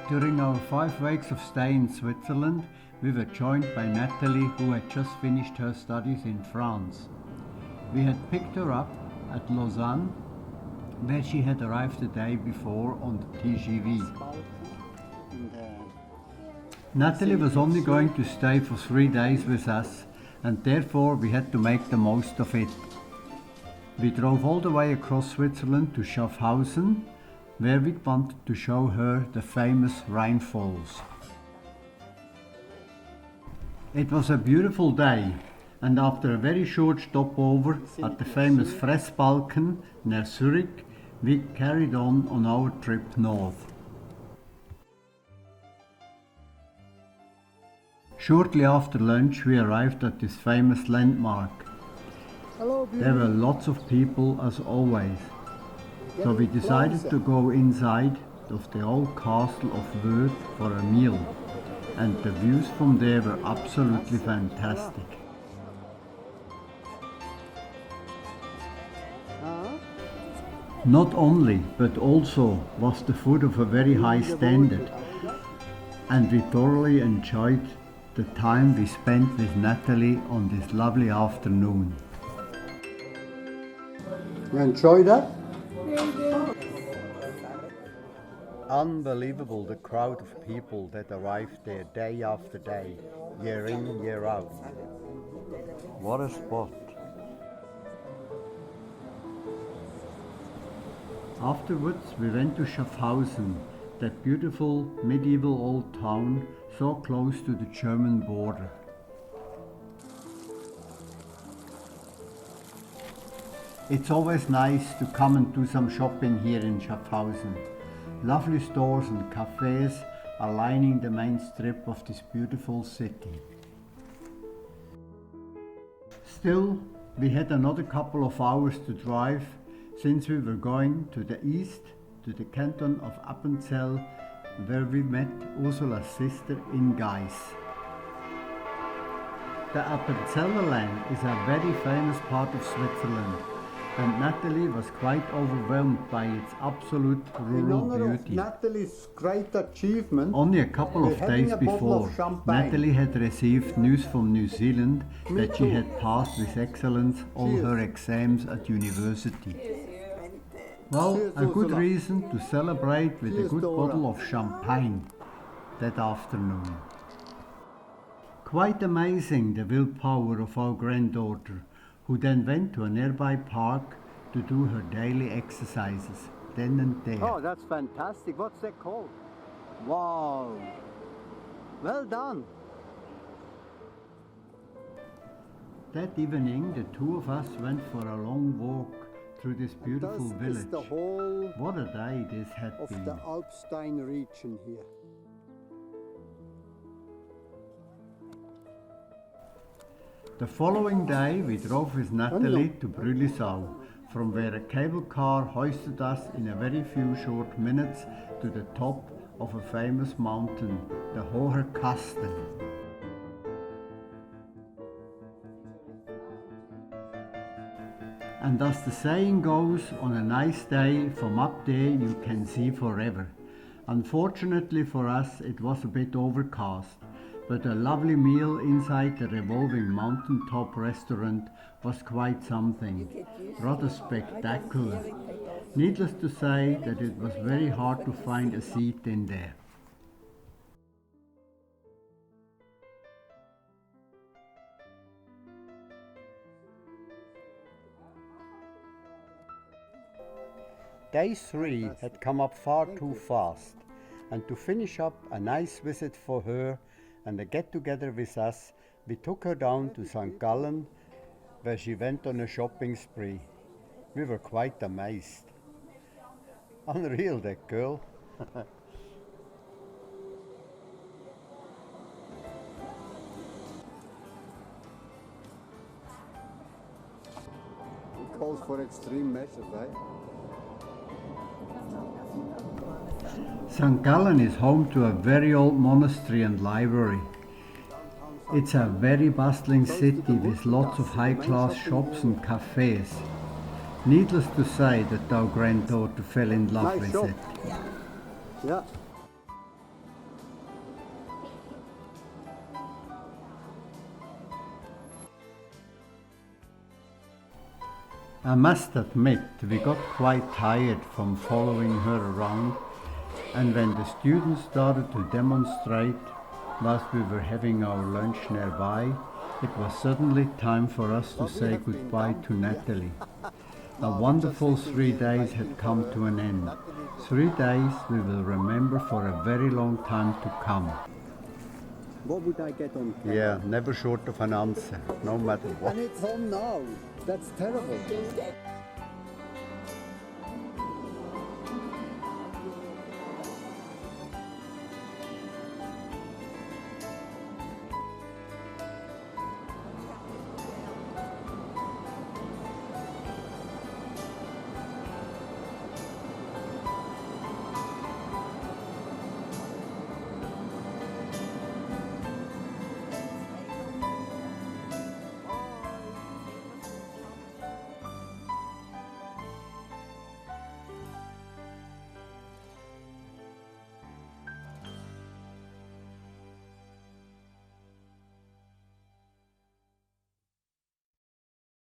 During our 5 weeks of stay in Switzerland, we were joined by Nathalie, who had just finished her studies in France. We had picked her up at Lausanne, where she had arrived the day before on the TGV. Nathalie was only going to stay for 3 days with us, and therefore we had to make the most of it. We drove all the way across Switzerland to Schaffhausen, where we wanted to show her the famous Rhine Falls. It was a beautiful day, and after a very short stopover at the famous Fressbalken near Zurich, we carried on our trip north. Shortly after lunch we arrived at this famous landmark. There were lots of people as always, so we decided to go inside of the old castle of Wörth for a meal, and the views from there were absolutely fantastic. Not only, but also was the food of a very high standard, and we thoroughly enjoyed the time we spent with Nathalie on this lovely afternoon. You enjoyed that? Unbelievable, the crowd of people that arrived there day after day, year in, year out. What a spot. Afterwards we went to Schaffhausen, that beautiful medieval old town so close to the German border. It's always nice to come and do some shopping here in Schaffhausen. Lovely stores and cafes are lining the main strip of this beautiful city. Still, we had another couple of hours to drive, since we were going to the east, to the canton of Appenzell, where we met Ursula's sister in Geiss. The Appenzeller land is a very famous part of Switzerland, and Nathalie was quite overwhelmed by its absolute rural beauty. Nathalie's great achievement, only a couple of days before, Nathalie had received news from New Zealand that she had passed with excellence all her exams at university. Well, a good reason to celebrate with a good bottle of champagne that afternoon. Quite amazing, the willpower of our granddaughter, who then went to a nearby park to do her daily exercises, then and there. Oh, that's fantastic. What's that called? Wow. Well done. That evening, the two of us went for a long walk through this beautiful village. Is the whole what a day this had of been. the Alpstein region here. The following day we drove with Nathalie to Brülisau, from where a cable car hoisted us in a very few short minutes to the top of a famous mountain, the Hoher Kasten. And as the saying goes, on a nice day, from up there you can see forever. Unfortunately for us, it was a bit overcast, but a lovely meal inside the revolving mountaintop restaurant was quite something, rather spectacular. Needless to say that it was very hard to find a seat in there. Day 3 had come up far too fast, and to finish up a nice visit for her and a get-together with us, we took her down to St. Gallen, where she went on a shopping spree. We were quite amazed. Unreal, that girl. It calls for extreme measures, right? St. Gallen is home to a very old monastery and library. It's a very bustling city with lots of high-class shops and cafes. Needless to say that our granddaughter fell in love with it. Yeah. I must admit, we got quite tired from following her around, and when the students started to demonstrate whilst we were having our lunch nearby, it was suddenly time for us to say goodbye to Nathalie. A wonderful 3 days had come to an end. 3 days we will remember for a very long time to come. What would I get on camera? Yeah, never short of an answer, no matter what. And it's on now. That's terrible.